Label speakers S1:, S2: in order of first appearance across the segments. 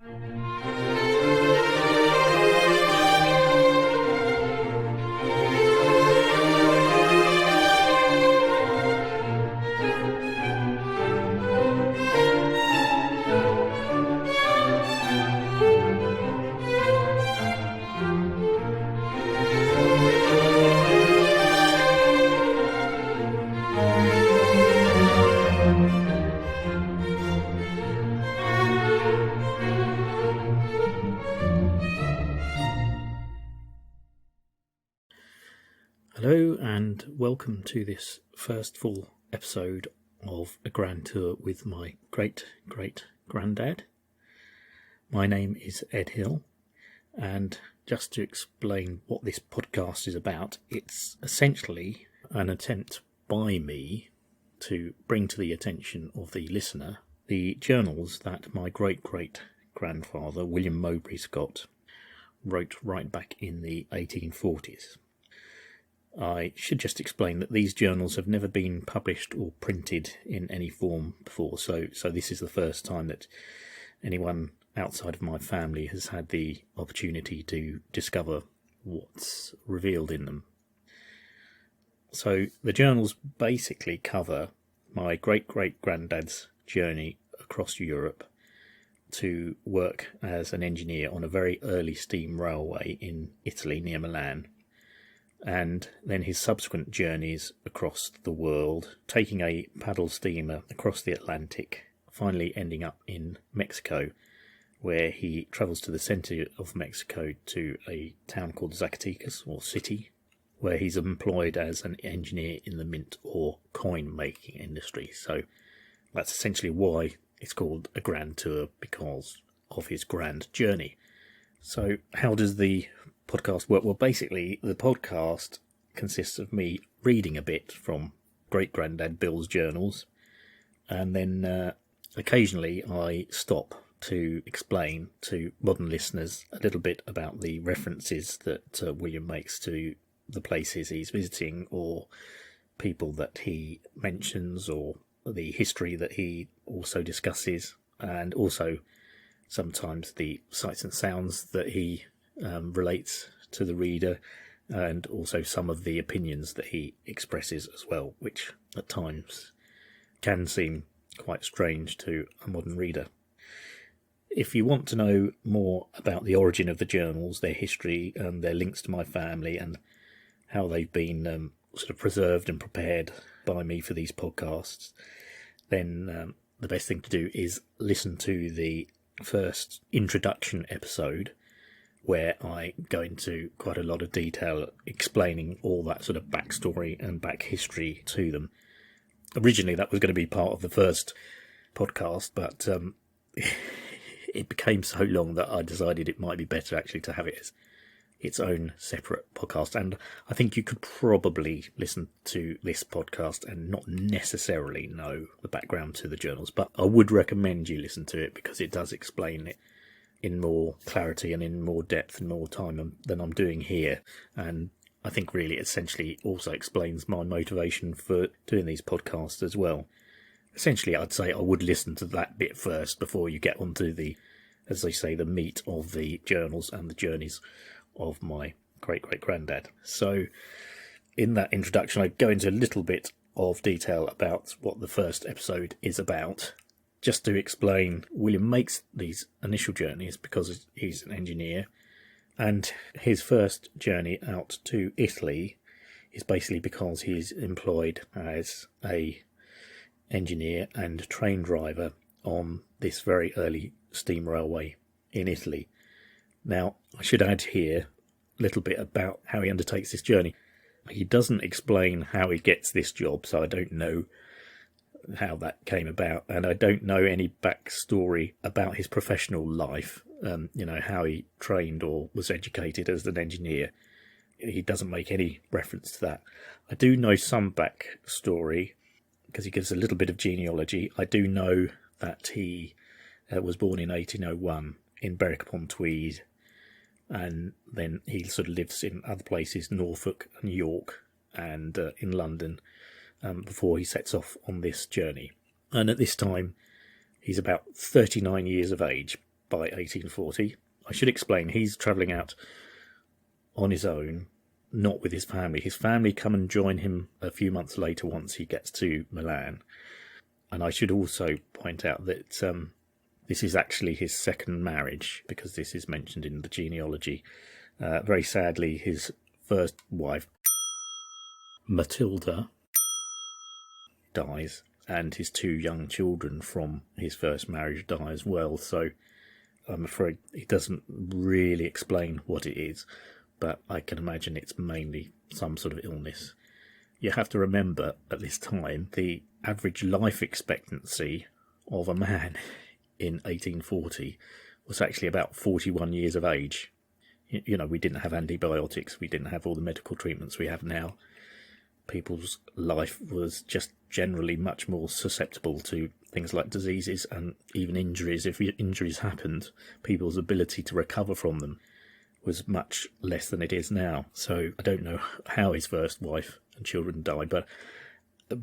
S1: Hello and welcome to this first full episode of a grand tour with my great-great-granddad. My name is Ed Hill, and just to explain what this podcast is about, it's essentially an attempt by me to bring to the attention of the listener the journals that my great-great-grandfather, William Mowbray Scott, wrote right back in the 1840s. I should just explain that these journals have never been published or printed in any form before, so this is the first time that anyone outside of my family has had the opportunity to discover what's revealed in them. So the journals basically cover my great-great-granddad's journey across Europe to work as an engineer on a very early steam railway in Italy near Milan, and then his subsequent journeys across the world, taking a paddle steamer across the Atlantic, finally ending up in Mexico, where he travels to the centre of Mexico to a town called Zacatecas, or city, where he's employed as an engineer in the mint or coin-making industry. So that's essentially why it's called a grand tour, because of his grand journey. So how does the podcast work? Well, basically, the podcast consists of me reading a bit from Great-Grandad Bill's journals, and then occasionally I stop to explain to modern listeners a little bit about the references that William makes to the places he's visiting, or people that he mentions, or the history that he also discusses, and also sometimes the sights and sounds that he relates to the reader, and also some of the opinions that he expresses as well, which at times can seem quite strange to a modern reader. If you want to know more about the origin of the journals, their history, and their links to my family, and how they've been sort of preserved and prepared by me for these podcasts, then the best thing to do is listen to the first introduction episode, where I go into quite a lot of detail explaining all that sort of backstory and back history to them. Originally that was going to be part of the first podcast, but it became so long that I decided it might be better actually to have it as its own separate podcast. And I think you could probably listen to this podcast and not necessarily know the background to the journals, but I would recommend you listen to it because it does explain it in more clarity and in more depth and more time than I'm doing here. And I think really essentially also explains my motivation for doing these podcasts as well. Essentially, I'd say I would listen to that bit first before you get onto the, as they say, the meat of the journals and the journeys of my great-great-granddad. So in that introduction, I go into a little bit of detail about what the first episode is about. Just to explain, William makes these initial journeys because he's an engineer, and his first journey out to Italy is basically because he's employed as a engineer and train driver on this very early steam railway in Italy. Now, I should add here a little bit about how he undertakes this journey. He doesn't explain how he gets this job, so I don't know how that came about, and I don't know any backstory about his professional life, how he trained or was educated as an engineer. He doesn't make any reference to that. I do know some backstory because he gives a little bit of genealogy. I do know that he was born in 1801 in Berwick-upon-Tweed, and then he sort of lives in other places, Norfolk and York, and in London, before he sets off on this journey. And at this time, he's about 39 years of age. by 1840. I should explain, he's travelling out on his own, not with his family. His family come and join him a few months later once he gets to Milan. And I should also point out that this is actually his second marriage, because this is mentioned in the genealogy. Very sadly, his first wife, Matilda, dies, and his 2 young children from his first marriage die as well. So I'm afraid he doesn't really explain what it is, but I can imagine it's mainly some sort of illness. You have to remember, at this time, the average life expectancy of a man in 1840 was actually about 41 years of age. You know, we didn't have antibiotics, we didn't have all the medical treatments we have now. People's life was just generally much more susceptible to things like diseases and even injuries. If injuries happened, people's ability to recover from them was much less than it is now. So I don't know how his first wife and children died, but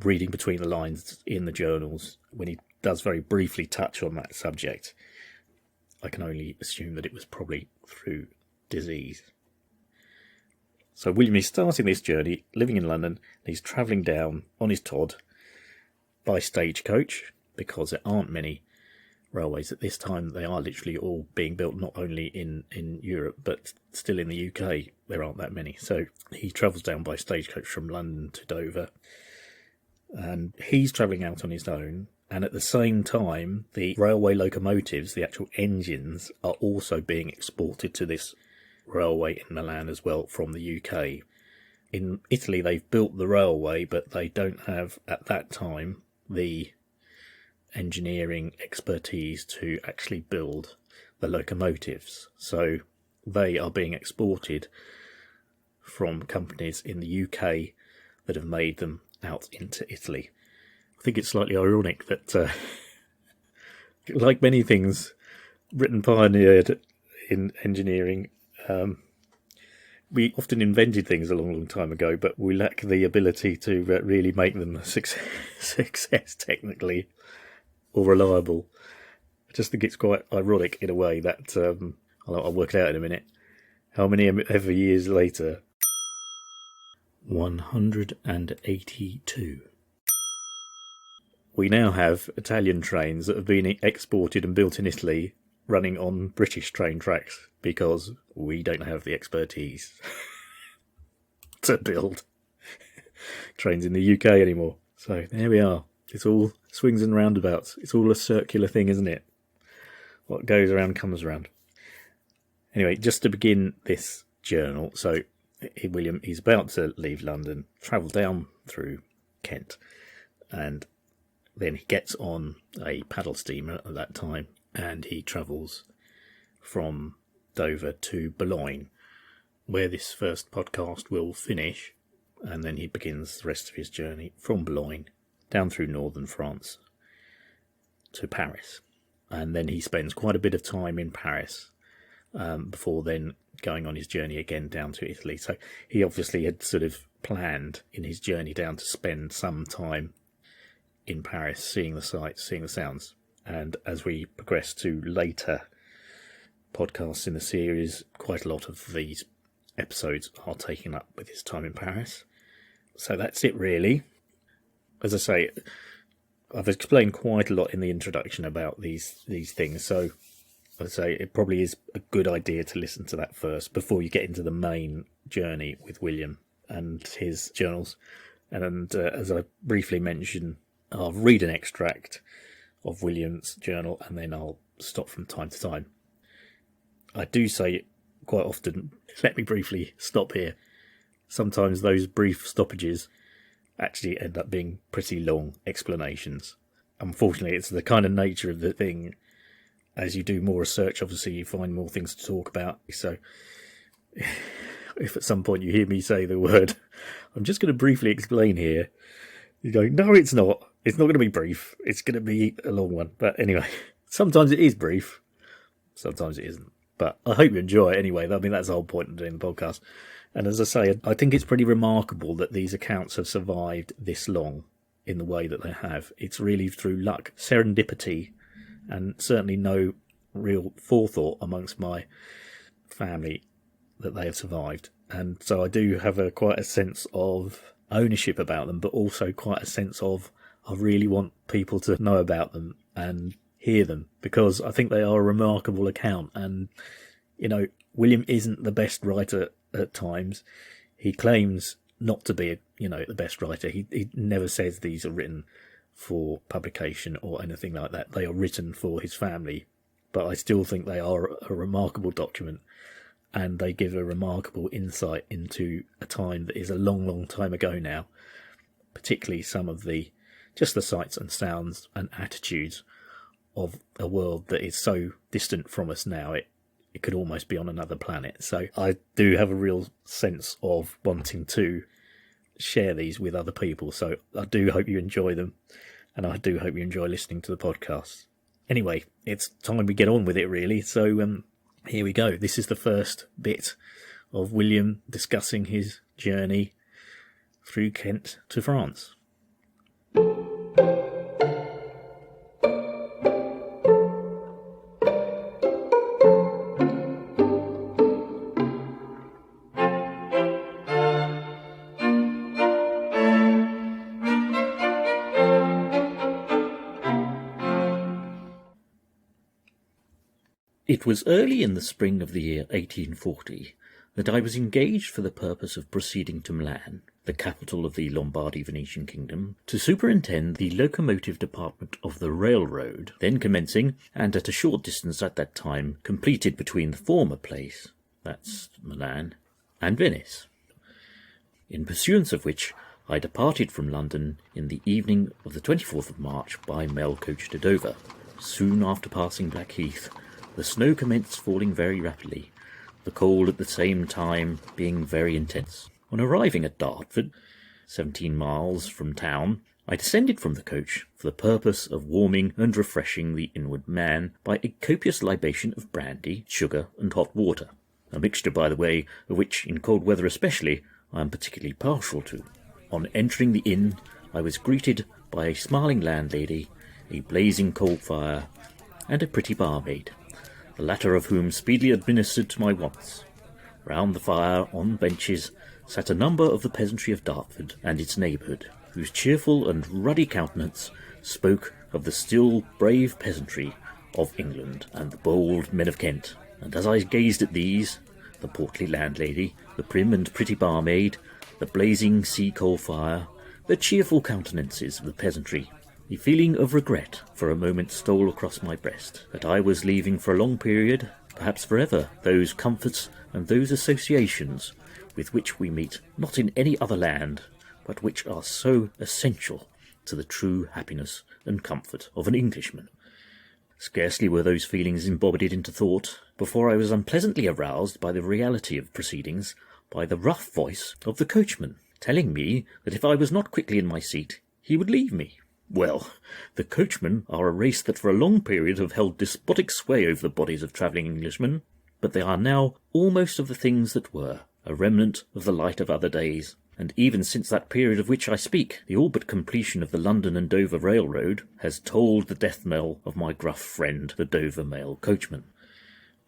S1: reading between the lines in the journals, when he does very briefly touch on that subject, I can only assume that it was probably through disease. So William is starting this journey, living in London, and he's travelling down on his Tod by stagecoach, because there aren't many railways at this time. They are literally all being built not only in Europe, but still in the UK there aren't that many. So he travels down by stagecoach from London to Dover, and he's travelling out on his own. And at the same time, the railway locomotives, the actual engines, are also being exported to this railway in Milan as well from the UK. In Italy, they've built the railway, but they don't have, at that time, the engineering expertise to actually build the locomotives. So they are being exported from companies in the UK that have made them out into Italy. I think it's slightly ironic that, like many things Britain pioneered in engineering, we often invented things a long time ago, but we lack the ability to really make them a success technically or reliable. I just think it's quite ironic in a way that, I'll work it out in a minute, how many ever years later? 182. We now have Italian trains that have been exported and built in Italy running on British train tracks, because we don't have the expertise to build trains in the UK anymore. So there we are. It's all swings and roundabouts. It's all a circular thing, isn't it? What goes around comes around. Anyway, just to begin this journal, so William, he's about to leave London, travel down through Kent, and then he gets on a paddle steamer at that time, and he travels from Dover to Boulogne, where this first podcast will finish, and then he begins the rest of his journey from Boulogne down through northern France to Paris. And then he spends quite a bit of time in Paris before then going on his journey again down to Italy. So he obviously had sort of planned in his journey down to spend some time in Paris, seeing the sights, seeing the sounds. And as we progress to later podcasts in the series, quite a lot of these episodes are taken up with his time in Paris. So that's it, really. As I say, I've explained quite a lot in the introduction about these things, so I'd say it probably is a good idea to listen to that first before you get into the main journey with William and his journals. And as I briefly mentioned, I'll read an extract of William's journal, and then I'll stop from time to time. I do say quite often, let me briefly stop here. Sometimes those brief stoppages actually end up being pretty long explanations. Unfortunately, it's the kind of nature of the thing. As you do more research, obviously you find more things to talk about. So if at some point you hear me say the word, I'm just going to briefly explain here, you go, no, it's not. It's not going to be brief. It's going to be a long one. But anyway, sometimes it is brief. Sometimes it isn't. But I hope you enjoy it anyway. I mean, that's the whole point of doing the podcast. And as I say, I think it's pretty remarkable that these accounts have survived this long in the way that they have. It's really through luck, serendipity, and certainly no real forethought amongst my family that they have survived. And so I do have quite a sense of ownership about them, but also quite a sense of I really want people to know about them and hear them, because I think they are a remarkable account. And, you know, William isn't the best writer at times. He claims not to be, the best writer. He never says these are written for publication or anything like that. They are written for his family. But I still think they are a remarkable document, and they give a remarkable insight into a time that is a long, long time ago now, particularly some of the sights and sounds and attitudes of a world that is so distant from us now. It could almost be on another planet. So I do have a real sense of wanting to share these with other people. So I do hope you enjoy them, and I do hope you enjoy listening to the podcast. Anyway, it's time we get on with it, really. So here we go. This is the first bit of William discussing his journey through Kent to France. It was early in the spring of the year 1840 that I was engaged for the purpose of proceeding to Milan, the capital of the Lombardy-Venetian kingdom, to superintend the locomotive department of the railroad, then commencing, and at a short distance at that time completed between the former place, that's Milan, and Venice, in pursuance of which I departed from London in the evening of the 24th of March by mail coach to Dover. Soon after passing Blackheath, the snow commenced falling very rapidly, the cold at the same time being very intense. On arriving at Dartford, 17 miles from town, I descended from the coach for the purpose of warming and refreshing the inward man by a copious libation of brandy, sugar, and hot water, a mixture, by the way, of which, in cold weather especially, I am particularly partial to. On entering the inn, I was greeted by a smiling landlady, a blazing coal fire, and a pretty barmaid, the latter of whom speedily administered to my wants. Round the fire, on benches, sat a number of the peasantry of Dartford and its neighbourhood, whose cheerful and ruddy countenance spoke of the still brave peasantry of England and the bold men of Kent. And as I gazed at these, the portly landlady, the prim and pretty barmaid, the blazing sea-coal fire, the cheerful countenances of the peasantry, the feeling of regret for a moment stole across my breast, that I was leaving for a long period, perhaps forever, those comforts and those associations with which we meet not in any other land, but which are so essential to the true happiness and comfort of an Englishman. Scarcely were those feelings embodied into thought before I was unpleasantly aroused by the reality of proceedings, by the rough voice of the coachman, telling me that if I was not quickly in my seat, he would leave me. Well, the coachmen are a race that for a long period have held despotic sway over the bodies of travelling Englishmen, but they are now almost of the things that were, a remnant of the light of other days, and even since that period of which I speak, the all but completion of the London and Dover Railroad has tolled the death knell of my gruff friend, the Dover mail coachman.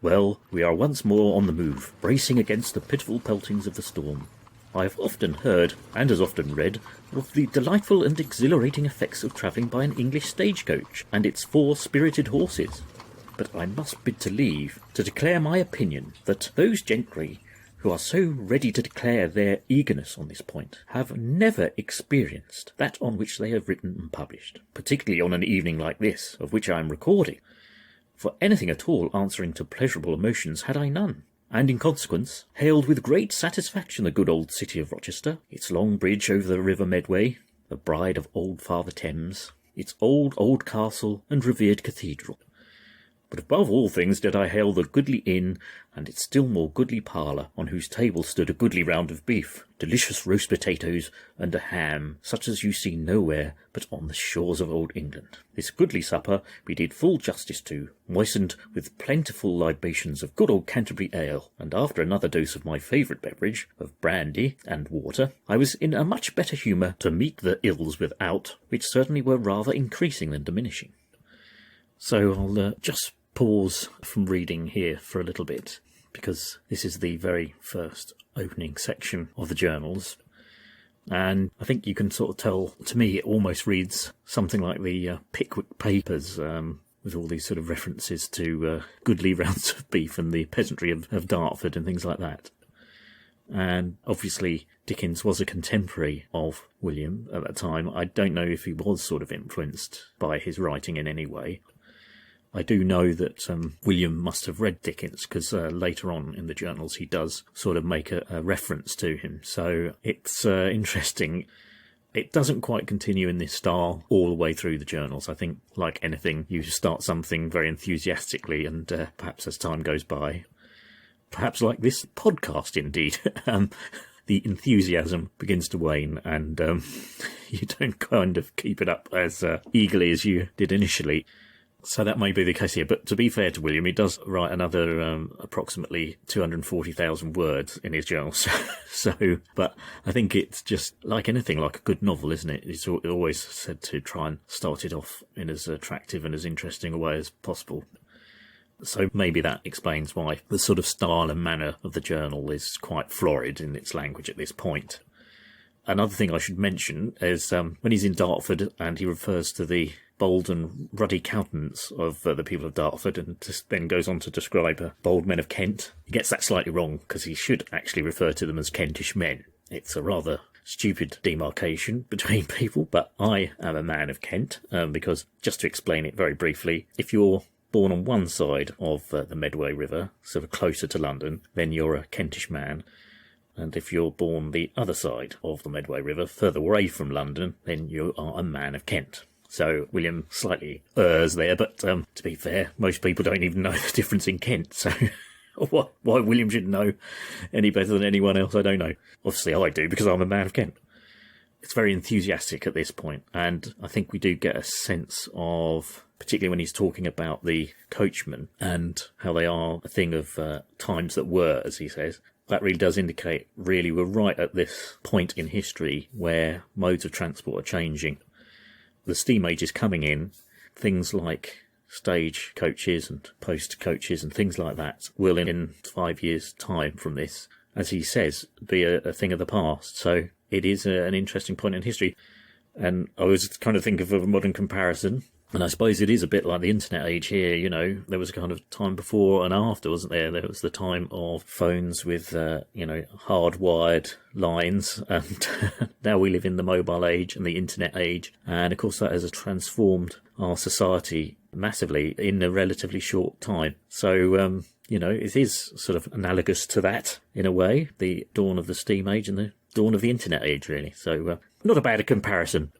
S1: Well, we are once more on the move, bracing against the pitiful peltings of the storm. I have often heard, and as often read, of the delightful and exhilarating effects of travelling by an English stagecoach and its 4 spirited horses. But I must bid to leave to declare my opinion that those gentry who are so ready to declare their eagerness on this point have never experienced that on which they have written and published, particularly on an evening like this, of which I am recording. For anything at all answering to pleasurable emotions had I none, and in consequence hailed with great satisfaction the good old city of Rochester, its long bridge over the river Medway, the bride of old Father Thames, its old castle and revered cathedral. But above all things did I hail the goodly inn and its still more goodly parlour, on whose table stood a goodly round of beef, delicious roast potatoes, and a ham, such as you see nowhere but on the shores of old England. This goodly supper we did full justice to, moistened with plentiful libations of good old Canterbury ale, and after another dose of my favourite beverage, of brandy and water, I was in a much better humour to meet the ills without, which certainly were rather increasing than diminishing. So I'll just pause from reading here for a little bit, because this is the very first opening section of the journals. And I think you can sort of tell, to me, it almost reads something like the Pickwick Papers, with all these sort of references to goodly rounds of beef and the peasantry of Dartford and things like that. And obviously Dickens was a contemporary of William at that time. I don't know if he was sort of influenced by his writing in any way. I do know that William must have read Dickens, because later on in the journals he does sort of make a reference to him. So it's interesting. It doesn't quite continue in this style all the way through the journals. I think, like anything, you start something very enthusiastically, and perhaps as time goes by, perhaps like this podcast indeed, the enthusiasm begins to wane, and you don't kind of keep it up as eagerly as you did initially. So that may be the case here. But to be fair to William, he does write another approximately 240,000 words in his journals. But I think it's just like anything, like a good novel, isn't it? It's always said to try and start it off in as attractive and as interesting a way as possible. So maybe that explains why the sort of style and manner of the journal is quite florid in its language at this point. Another thing I should mention is when he's in Dartford and he refers to the bold and ruddy countenance of the people of Dartford, and just then goes on to describe bold men of Kent. He gets that slightly wrong, because he should actually refer to them as Kentish men. It's a rather stupid demarcation between people, but I am a man of Kent, because, just to explain it very briefly, if you're born on one side of the Medway River, sort of closer to London, then you're a Kentish man. And if you're born the other side of the Medway River, further away from London, then you are a man of Kent. So William slightly errs there, but to be fair, most people don't even know the difference in Kent. So why William should know any better than anyone else, I don't know. Obviously I do, because I'm a man of Kent. It's very enthusiastic at this point, and I think we do get a sense of, particularly when he's talking about the coachmen and how they are a thing of times that were, as he says. That really does indicate, really, we're right at this point in history where modes of transport are changing. The steam age is coming in. Things like stage coaches and post coaches and things like that will, in 5 years' time from this, as he says, be a thing of the past. So it is an interesting point in history. And I was kind of thinking of a modern comparison. And I suppose it is a bit like the internet age here, you know. There was a kind of time before and after, wasn't there? There was the time of phones with, hardwired lines. And now we live in the mobile age and the internet age. And, of course, that has transformed our society massively in a relatively short time. So, it is sort of analogous to that, in a way, the dawn of the steam age and the dawn of the internet age, really. So, not a bad comparison.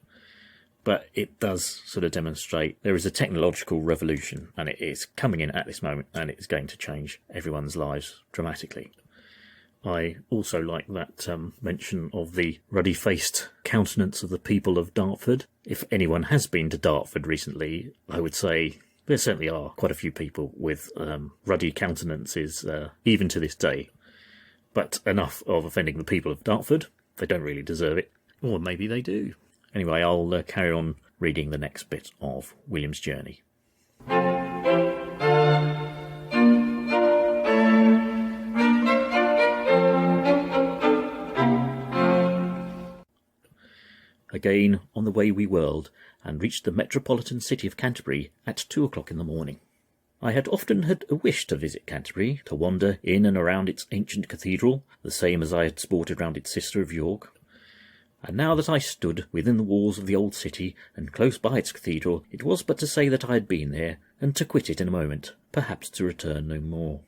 S1: But it does sort of demonstrate there is a technological revolution, and it is coming in at this moment, and it is going to change everyone's lives dramatically. I also like that mention of the ruddy-faced countenance of the people of Dartford. If anyone has been to Dartford recently, I would say there certainly are quite a few people with ruddy countenances, even to this day. But enough of offending the people of Dartford. They don't really deserve it. Or maybe they do. Anyway, I'll carry on reading the next bit of William's journey. Again on the way we whirled, and reached the metropolitan city of Canterbury at 2 o'clock in the morning. I had often had a wish to visit Canterbury, to wander in and around its ancient cathedral, the same as I had sported round its sister of York. And now that I stood within the walls of the old city, and close by its cathedral, it was but to say that I had been there, and to quit it in a moment, perhaps to return no more.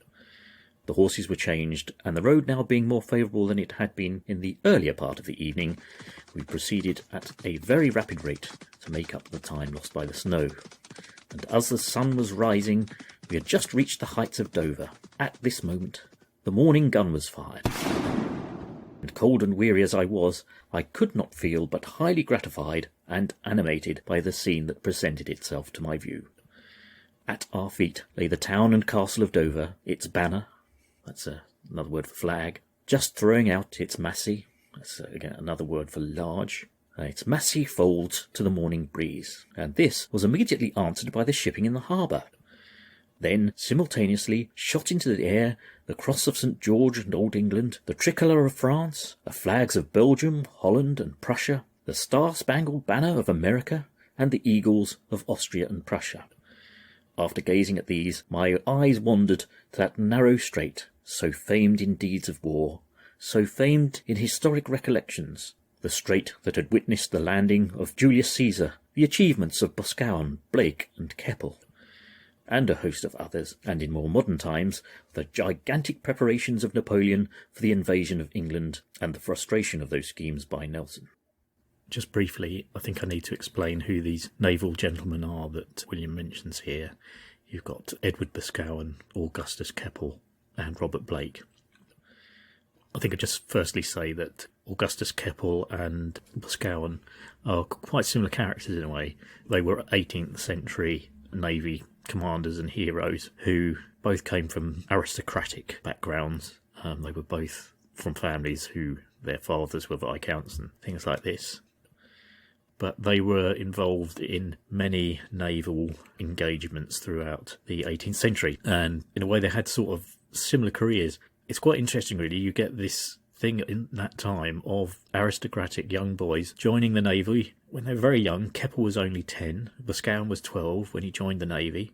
S1: The horses were changed, and the road now being more favourable than it had been in the earlier part of the evening, we proceeded at a very rapid rate to make up the time lost by the snow. And as the sun was rising, we had just reached the heights of Dover. At this moment, the morning gun was fired. And cold and weary as I was, I could not feel but highly gratified and animated by the scene that presented itself to my view. At our feet lay the town and castle of Dover, its banner, that's another word for flag, just throwing out its massy, that's again another word for large, its massy folds to the morning breeze, and this was immediately answered by the shipping in the harbour. Then, simultaneously, shot into the air the cross of St. George and Old England, the tricolour of France, the flags of Belgium, Holland and Prussia, the Star-Spangled Banner of America, and the eagles of Austria and Prussia. After gazing at these, my eyes wandered to that narrow strait, so famed in deeds of war, so famed in historic recollections, the strait that had witnessed the landing of Julius Caesar, the achievements of Boscawen, Blake and Keppel, and a host of others, and in more modern times, the gigantic preparations of Napoleon for the invasion of England and the frustration of those schemes by Nelson. Just briefly, I think I need to explain who these naval gentlemen are that William mentions here. You've got Edward Boscawen, Augustus Keppel, and Robert Blake. I think I'd just firstly say that Augustus Keppel and Boscawen are quite similar characters in a way. They were 18th century Navy commanders and heroes who both came from aristocratic backgrounds. They were both from families who their fathers were viscounts and things like this. But they were involved in many naval engagements throughout the 18th century. And in a way, they had sort of similar careers. It's quite interesting, really. You get this thing in that time of aristocratic young boys joining the Navy. When they were very young, Keppel was only 10. Boscawen was 12 when he joined the Navy.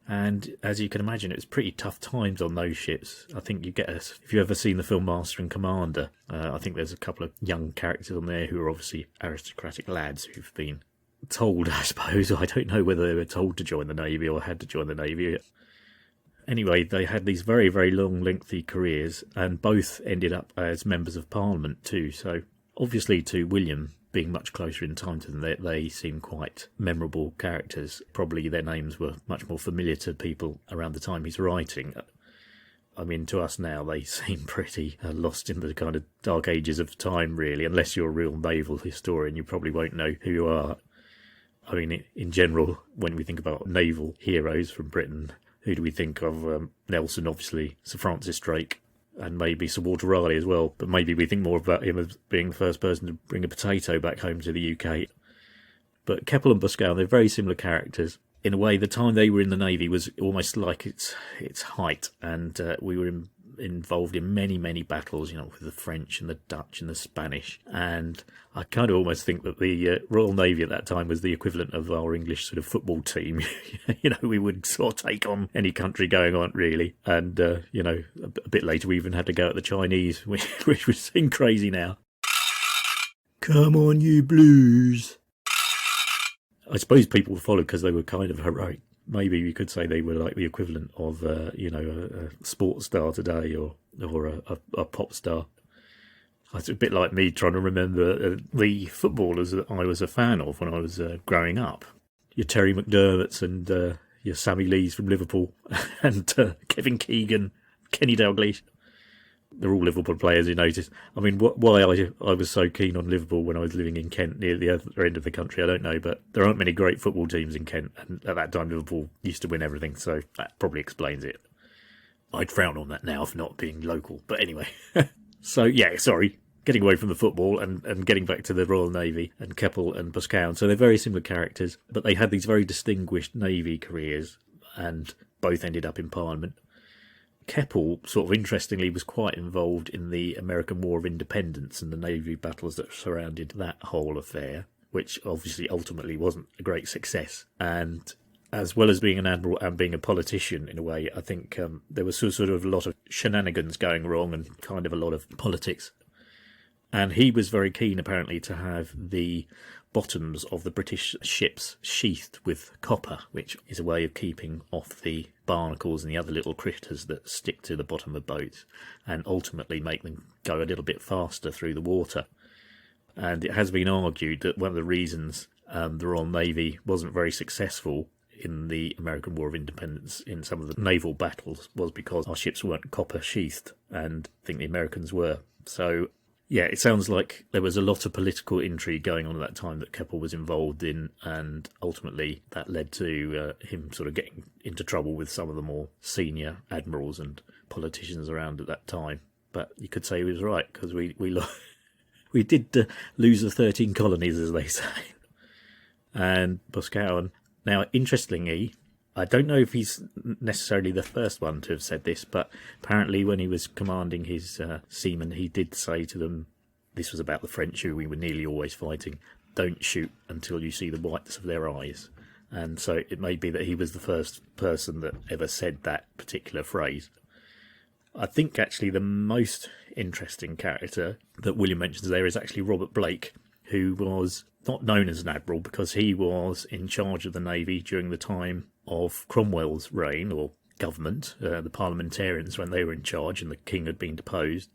S1: And as you can imagine, it was pretty tough times on those ships. I think you get if you've ever seen the film Master and Commander, I think there's a couple of young characters on there who are obviously aristocratic lads who've been told, I suppose. I don't know whether they were told to join the Navy or had to join the Navy. Anyway, they had these very, very long, lengthy careers, and both ended up as members of Parliament too. So obviously to William, being much closer in time to them, they seem quite memorable characters. Probably their names were much more familiar to people around the time he's writing. I mean, to us now, they seem pretty lost in the kind of dark ages of time, really. Unless you're a real naval historian, you probably won't know who you are. I mean, in general, when we think about naval heroes from Britain, who do we think of? Nelson, obviously, Sir Francis Drake, and maybe Sir Walter Raleigh as well, but maybe we think more about him as being the first person to bring a potato back home to the UK. But Keppel and Boscawen, they're very similar characters. In a way, the time they were in the Navy was almost like its height, and we were involved in many, many battles, with the French and the Dutch and the Spanish. And I kind of almost think that the Royal Navy at that time was the equivalent of our English sort of football team. We would sort of take on any country going on, really. And, a bit later we even had to go at the Chinese, which would seem crazy now. Come on, you Blues. I suppose people followed because they were kind of heroic. Maybe you could say they were like the equivalent of, a sports star today or a pop star. It's a bit like me trying to remember the footballers that I was a fan of when I was growing up. Your Terry McDermotts and your Sammy Lees from Liverpool and Kevin Keegan, Kenny Dalglish. They're all Liverpool players, you notice. I mean, why I was so keen on Liverpool when I was living in Kent near the other end of the country, I don't know. But there aren't many great football teams in Kent. And at that time, Liverpool used to win everything. So that probably explains it. I'd frown on that now for not being local. But anyway. So, yeah, sorry. Getting away from the football and getting back to the Royal Navy and Keppel and Boscawen. So they're very similar characters. But they had these very distinguished Navy careers and both ended up in Parliament. Keppel, sort of interestingly, was quite involved in the American War of Independence and the Navy battles that surrounded that whole affair, which obviously ultimately wasn't a great success. And as well as being an admiral and being a politician, in a way, I think there was sort of a lot of shenanigans going wrong and kind of a lot of politics. And he was very keen, apparently, to have the bottoms of the British ships sheathed with copper, which is a way of keeping off the barnacles and the other little critters that stick to the bottom of boats and ultimately make them go a little bit faster through the water. And it has been argued that one of the reasons the Royal Navy wasn't very successful in the American War of Independence in some of the naval battles was because our ships weren't copper sheathed, and I think the Americans were. So yeah, it sounds like there was a lot of political intrigue going on at that time that Keppel was involved in, and ultimately that led to him sort of getting into trouble with some of the more senior admirals and politicians around at that time. But you could say he was right, because we did lose the 13 colonies, as they say. And Boscawen. Now, interestingly, I don't know if he's necessarily the first one to have said this, but apparently when he was commanding his seamen, he did say to them, this was about the French who we were nearly always fighting, don't shoot until you see the whites of their eyes. And so it may be that he was the first person that ever said that particular phrase. I think actually the most interesting character that William mentions there is actually Robert Blake, who was not known as an admiral because he was in charge of the navy during the time of Cromwell's reign or government, the parliamentarians when they were in charge and the king had been deposed.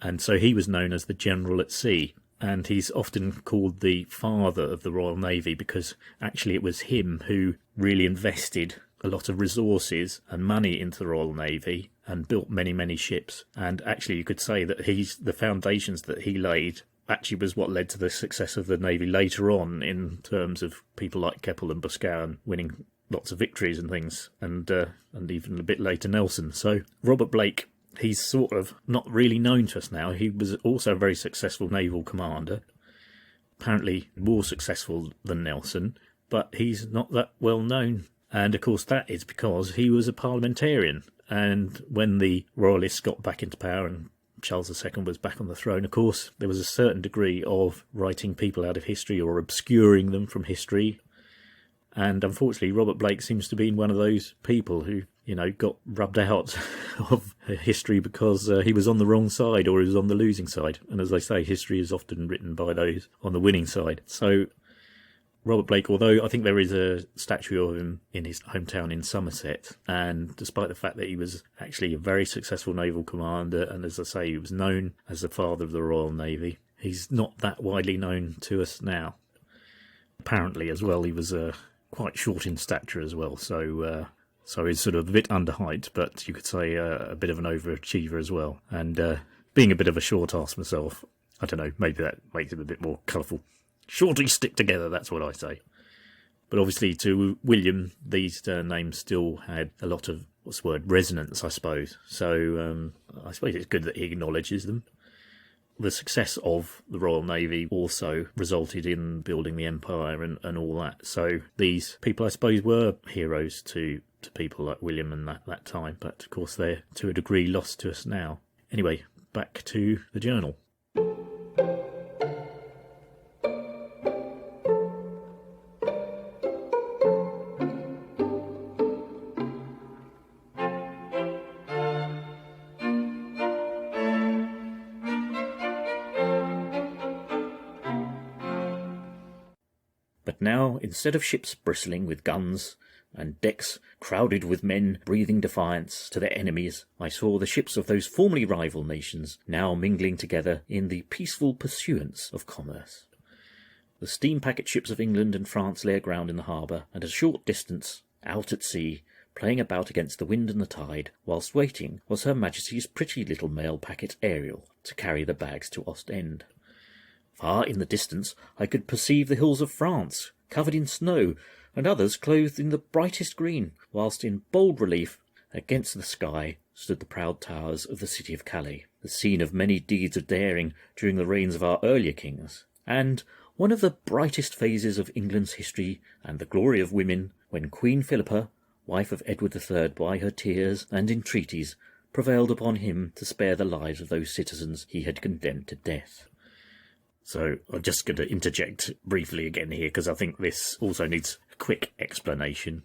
S1: And so he was known as the General at Sea. And he's often called the father of the Royal Navy because actually it was him who really invested a lot of resources and money into the Royal Navy and built many, many ships. And actually you could say that the foundations that he laid actually was what led to the success of the Navy later on in terms of people like Keppel and Boscawen winning lots of victories and things, and even a bit later Nelson. So Robert Blake, he's sort of not really known to us now. He was also a very successful naval commander, apparently more successful than Nelson, but he's not that well known. And of course that is because he was a parliamentarian. And when the Royalists got back into power and Charles II was back on the throne, of course, there was a certain degree of writing people out of history or obscuring them from history. And unfortunately, Robert Blake seems to be one of those people who, got rubbed out of history because he was on the wrong side or he was on the losing side. And as they say, history is often written by those on the winning side. So Robert Blake, although I think there is a statue of him in his hometown in Somerset, and despite the fact that he was actually a very successful naval commander, and as I say, he was known as the father of the Royal Navy, he's not that widely known to us now. Apparently, as well, he was quite short in stature as well, so he's sort of a bit under height, but you could say a bit of an overachiever as well. And being a bit of a short ass myself, I don't know, maybe that makes him a bit more colourful. Shorties stick together, that's what I say. But obviously to William, these names still had a lot of, resonance, I suppose. So I suppose it's good that he acknowledges them. The success of the Royal Navy also resulted in building the empire and all that. So these people, I suppose, were heroes to people like William and that time. But of course, they're to a degree lost to us now. Anyway, back to the journal. But now, instead of ships bristling with guns and decks crowded with men breathing defiance to their enemies, I saw the ships of those formerly rival nations now mingling together in the peaceful pursuance of commerce. The steam packet ships of England and France lay aground in the harbour, and at a short distance, out at sea, playing about against the wind and the tide, whilst waiting was Her Majesty's pretty little mail packet Ariel to carry the bags to Ostend. Far in the distance I could perceive the hills of France, covered in snow, and others clothed in the brightest green, whilst in bold relief against the sky stood the proud towers of the city of Calais, the scene of many deeds of daring during the reigns of our earlier kings, and one of the brightest phases of England's history and the glory of women, when Queen Philippa, wife of Edward III, by her tears and entreaties, prevailed upon him to spare the lives of those citizens he had condemned to death. So I'm just going to interject briefly again here because I think this also needs a quick explanation.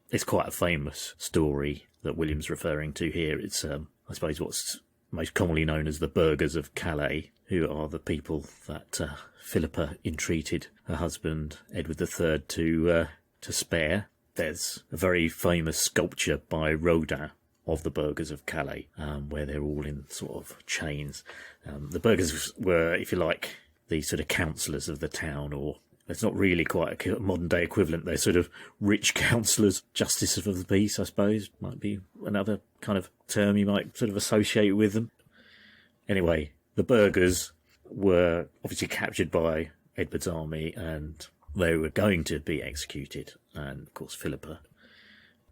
S1: It's quite a famous story that William's referring to here. It's, I suppose, what's most commonly known as the burghers of Calais, who are the people that Philippa entreated her husband Edward III to spare. There's a very famous sculpture by Rodin of the burghers of Calais, where they're all in sort of chains. The burghers were, if you like, the sort of councillors of the town, or it's not really quite a modern-day equivalent. They're sort of rich councillors, justices of the peace, I suppose, might be another kind of term you might sort of associate with them. Anyway, the burghers were obviously captured by Edward's army, and they were going to be executed. And, of course, Philippa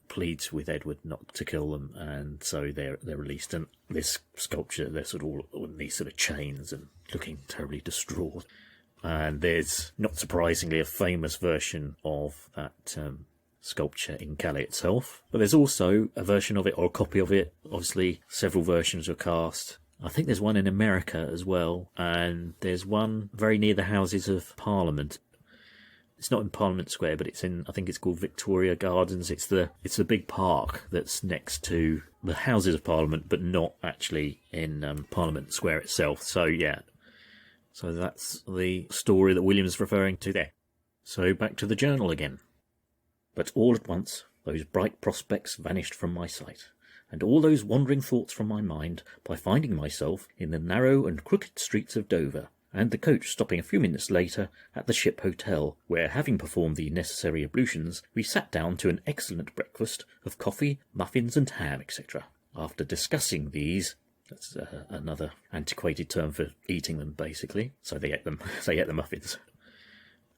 S1: pleads with Edward not to kill them, and so they're released. And this sculpture, they're sort of all on these sort of chains and looking terribly distraught. And there's, not surprisingly, a famous version of that sculpture in Calais itself. But there's also a version of it, or a copy of it. Obviously, several versions are cast. I think there's one in America as well, and there's one very near the Houses of Parliament. It's not in Parliament Square, but it's in, I think it's called Victoria Gardens. It's the big park that's next to the Houses of Parliament, but not actually in Parliament Square itself. So yeah, so that's the story that William's referring to there. So back to the journal again. But all at once those bright prospects vanished from my sight, and all those wandering thoughts from my mind, by finding myself in the narrow and crooked streets of Dover, and the coach stopping a few minutes later at the Ship Hotel, where, having performed the necessary ablutions, we sat down to an excellent breakfast of coffee, muffins, and ham, etc. After discussing these, that's another antiquated term for eating them, basically. So they ate them. They ate the muffins.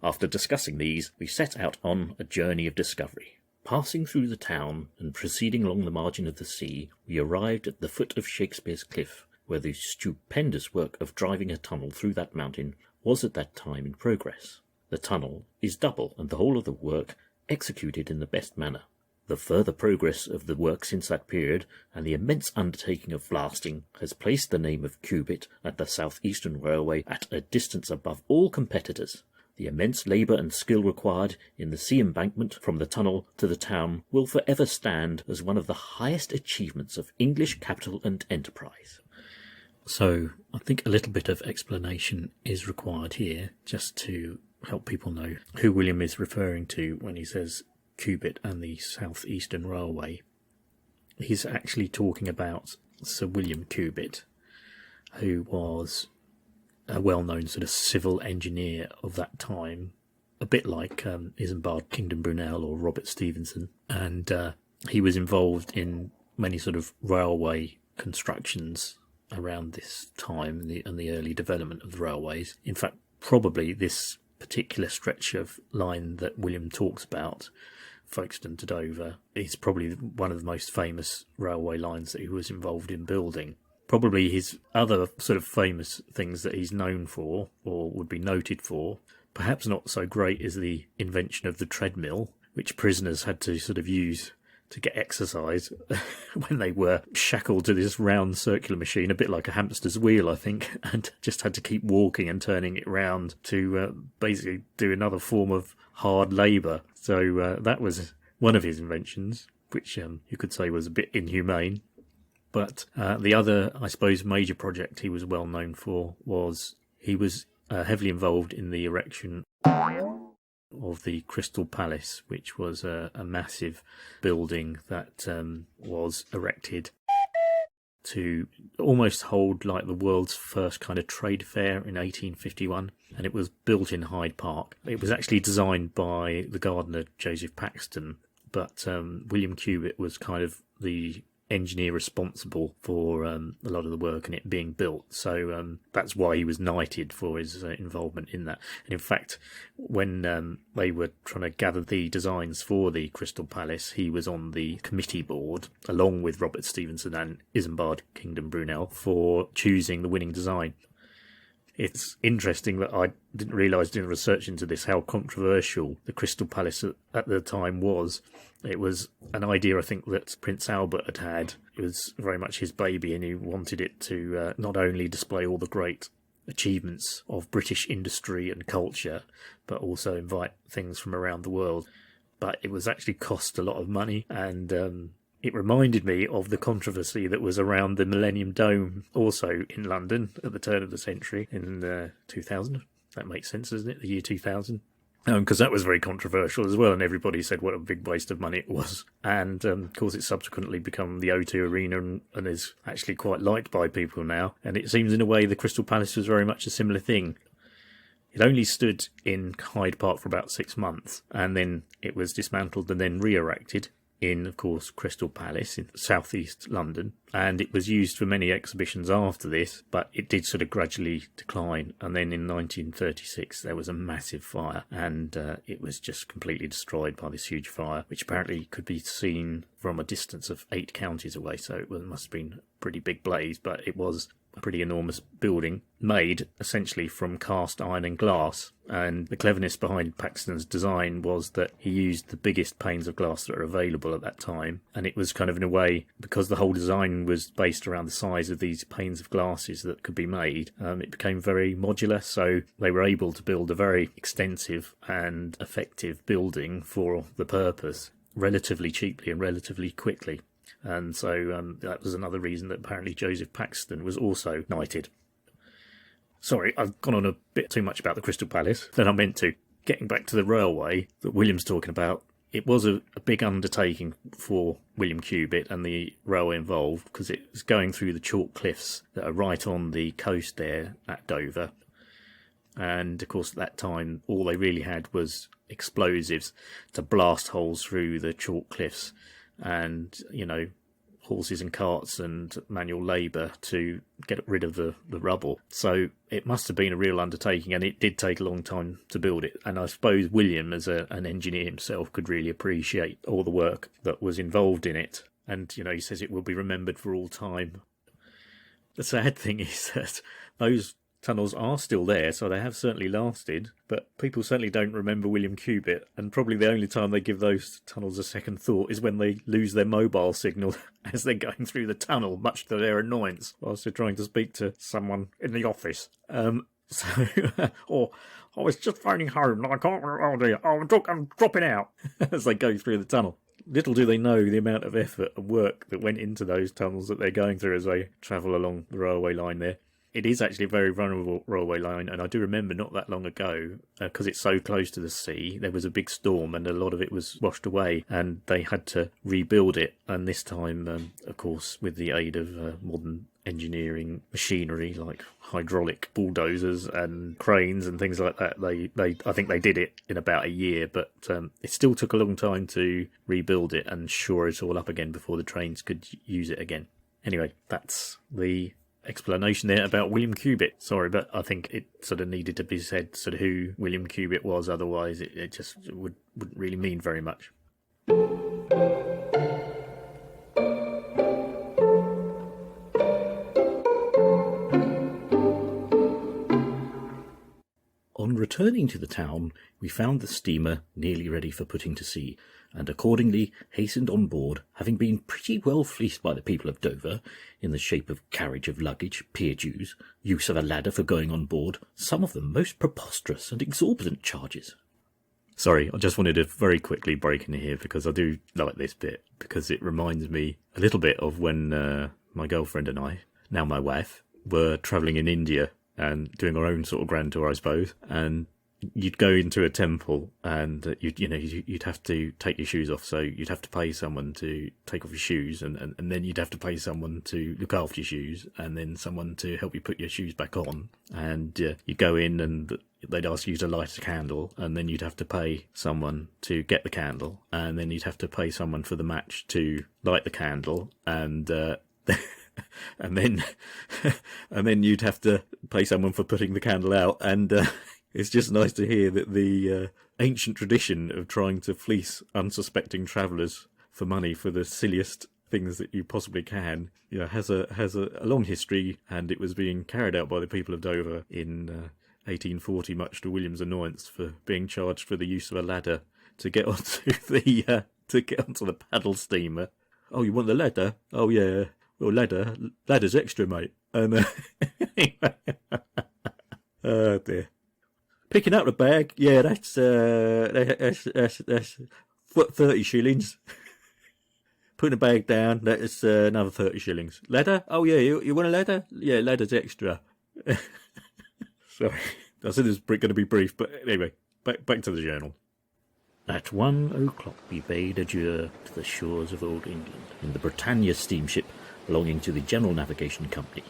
S1: After discussing these, we set out on a journey of discovery. Passing through the town and proceeding along the margin of the sea, we arrived at the foot of Shakespeare's Cliff, where the stupendous work of driving a tunnel through that mountain was at that time in progress. The tunnel is double, and the whole of the work executed in the best manner. The further progress of the work since that period, and the immense undertaking of blasting, has placed the name of Cubit at the South Eastern Railway at a distance above all competitors. The immense labour and skill required in the sea embankment from the tunnel to the town will for ever stand as one of the highest achievements of English capital and enterprise. So I think a little bit of explanation is required here, just to help people know who William is referring to when he says Cubit and the South Eastern Railway. He's actually talking about Sir William Cubit, who was a well-known sort of civil engineer of that time, a bit like Isambard Kingdom Brunel or Robert Stevenson, and he was involved in many sort of railway constructions around this time and the early development of the railways. In fact, probably this particular stretch of line that William talks about, Folkestone to Dover, is probably one of the most famous railway lines that he was involved in building. Probably his other sort of famous things that he's known for, or would be noted for, perhaps not so great, is the invention of the treadmill, which prisoners had to sort of use to get exercise when they were shackled to this round circular machine, a bit like a hamster's wheel, I think, and just had to keep walking and turning it round to basically do another form of hard labour. So that was one of his inventions, which you could say was a bit inhumane. But the other, I suppose, major project he was well known for was he was heavily involved in the erection of the Crystal Palace, which was a massive building that was erected to almost hold like the world's first kind of trade fair in 1851, and it was built in Hyde Park. It was actually designed by the gardener Joseph Paxton, but William Cubit was kind of the engineer responsible for a lot of the work and it being built, so that's why he was knighted for his involvement in that. And in fact, when they were trying to gather the designs for the Crystal Palace, he was on the committee board along with Robert Stevenson and Isambard Kingdom Brunel for choosing the winning design. It's interesting that I didn't realise doing research into this how controversial the Crystal Palace at the time was. It was an idea, I think, that Prince Albert had had. It was very much his baby, and he wanted it to not only display all the great achievements of British industry and culture, but also invite things from around the world. But it was actually cost a lot of money, and it reminded me of the controversy that was around the Millennium Dome, also in London at the turn of the century in 2000. That makes sense, doesn't it? The year 2000. Because that was very controversial as well, and everybody said what a big waste of money it was. And of course, it's subsequently become the O2 Arena and is actually quite liked by people now. And it seems in a way the Crystal Palace was very much a similar thing. It only stood in Hyde Park for about 6 months, and then it was dismantled and then re-erected in, of course, Crystal Palace in southeast London, and it was used for many exhibitions after this, but it did sort of gradually decline. And then in 1936 there was a massive fire, and it was just completely destroyed by this huge fire, which apparently could be seen from a distance of 8 counties away, so it must have been a pretty big blaze. But it was a pretty enormous building made essentially from cast iron and glass. And the cleverness behind Paxton's design was that he used the biggest panes of glass that are available at that time. And it was kind of, in a way, because the whole design was based around the size of these panes of glasses that could be made, it became very modular. So they were able to build a very extensive and effective building for the purpose relatively cheaply and relatively quickly. And so that was another reason that apparently Joseph Paxton was also knighted. Sorry, I've gone on a bit too much about the Crystal Palace than I meant to. Getting back to the railway that William's talking about, it was a big undertaking for William Cubitt and the railway involved, because it was going through the chalk cliffs that are right on the coast there at Dover. And of course at that time all they really had was explosives to blast holes through the chalk cliffs, and horses and carts and manual labour to get rid of the rubble. So it must have been a real undertaking, and it did take a long time to build it. And I suppose William, as an engineer himself, could really appreciate all the work that was involved in it. And he says it will be remembered for all time. The sad thing is that those tunnels are still there, so they have certainly lasted, but people certainly don't remember William Cubitt, and probably the only time they give those tunnels a second thought is when they lose their mobile signal as they're going through the tunnel, much to their annoyance, whilst they're trying to speak to someone in the office. Or I was just phoning home, I can't, I'm dropping out, as they go through the tunnel. Little do they know the amount of effort and work that went into those tunnels that they're going through as they travel along the railway line there. It is actually a very vulnerable railway line, and I do remember not that long ago, because it's so close to the sea, there was a big storm and a lot of it was washed away, and they had to rebuild it. And this time, of course, with the aid of modern engineering machinery like hydraulic bulldozers and cranes and things like that, I think they did it in about a year, but it still took a long time to rebuild it and shore it all up again before the trains could use it again. Anyway, that's the explanation there about William Cubitt. Sorry, but I think it sort of needed to be said, sort of who William Cubitt was, otherwise it just wouldn't really mean very much. On returning to the town, we found the steamer nearly ready for putting to sea, and accordingly hastened on board, having been pretty well fleeced by the people of Dover, in the shape of carriage of luggage, pier dues, use of a ladder for going on board, some of them most preposterous and exorbitant charges. Sorry, I just wanted to very quickly break in here, because I do like this bit, because it reminds me a little bit of when my girlfriend and I, now my wife, were travelling in India and doing our own sort of grand tour, I suppose, and you'd go into a temple and you'd have to take your shoes off, so you'd have to pay someone to take off your shoes, and then you'd have to pay someone to look after your shoes, and then someone to help you put your shoes back on, and you go in and they'd ask you to light a candle, and then you'd have to pay someone to get the candle, and then you'd have to pay someone for the match to light the candle, and and then you'd have to pay someone for putting the candle out, and it's just nice to hear that the ancient tradition of trying to fleece unsuspecting travellers for money for the silliest things that you possibly can, has a long history, and it was being carried out by the people of Dover in 1840, much to William's annoyance, for being charged for the use of a ladder to get onto the paddle steamer. Oh, you want the ladder? Oh yeah. Well, ladder's extra, mate. And oh dear. Picking up the bag, yeah, that's 30 shillings. Putting the bag down, that's another 30 shillings. Ladder? Oh yeah, you want a ladder? Yeah, ladder's extra. Sorry, I said this was going to be brief, but anyway, back to the journal. At 1 o'clock we bade adieu to the shores of Old England in the Britannia steamship belonging to the General Navigation Company,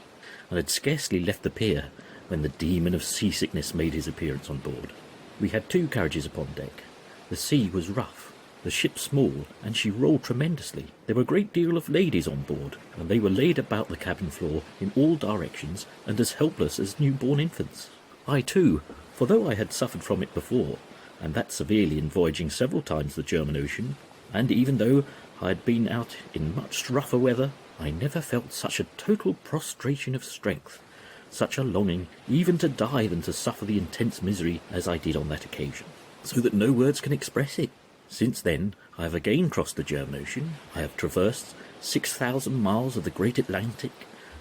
S1: and had scarcely left the pier when the demon of seasickness made his appearance on board. We had 2 carriages upon deck. The sea was rough, the ship small, and she rolled tremendously. There were a great deal of ladies on board, and they were laid about the cabin floor in all directions, and as helpless as newborn infants. I too, for though I had suffered from it before, and that severely in voyaging several times the German Ocean, and even though I had been out in much rougher weather, I never felt such a total prostration of strength, such a longing even to die than to suffer the intense misery as I did on that occasion, so that no words can express it. Since then, I have again crossed the German Ocean. I have traversed 6,000 miles of the great Atlantic,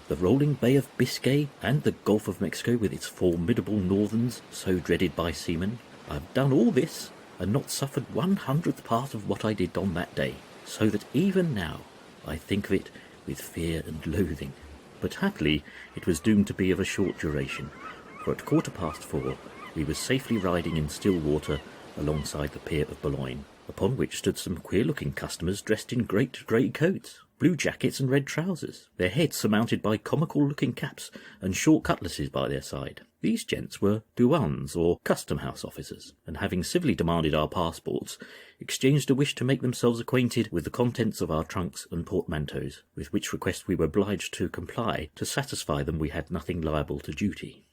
S1: the rolling Bay of Biscay, and the Gulf of Mexico with its formidable northerns so dreaded by seamen. I have done all this, and not suffered 1/100th part of what I did on that day, so that even now I think of it with fear and loathing. But happily it was doomed to be of a short duration, for at 4:15 we were safely riding in still water alongside the pier of Boulogne, upon which stood some queer-looking customers dressed in great grey coats, blue jackets and red trousers, their heads surmounted by comical-looking caps and short cutlasses by their side. These gents were douanes or custom-house officers, and having civilly demanded our passports, exchanged a wish to make themselves acquainted with the contents of our trunks and portmanteaus, with which request we were obliged to comply to satisfy them we had nothing liable to duty.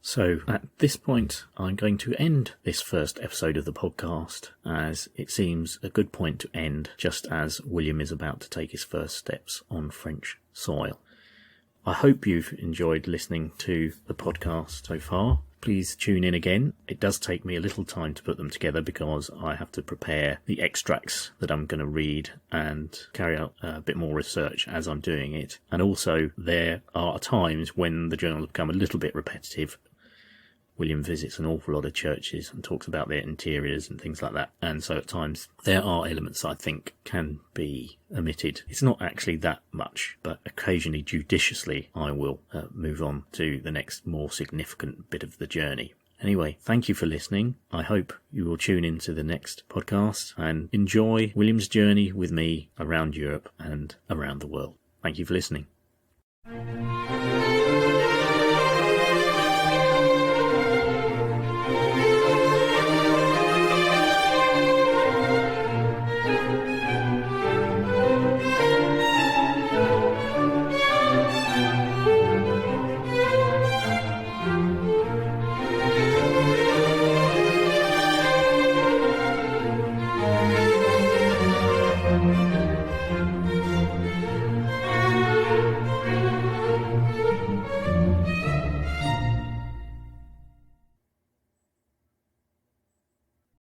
S1: So at this point, I'm going to end this first episode of the podcast, as it seems a good point to end just as William is about to take his first steps on French soil. I hope you've enjoyed listening to the podcast so far. Please tune in again. It does take me a little time to put them together because I have to prepare the extracts that I'm going to read and carry out a bit more research as I'm doing it. And also there are times when the journals become a little bit repetitive. William visits an awful lot of churches and talks about their interiors and things like that. And so at times there are elements I think can be omitted. It's not actually that much, but occasionally judiciously I will move on to the next more significant bit of the journey. Anyway, thank you for listening. I hope you will tune into the next podcast and enjoy William's journey with me around Europe and around the world. Thank you for listening.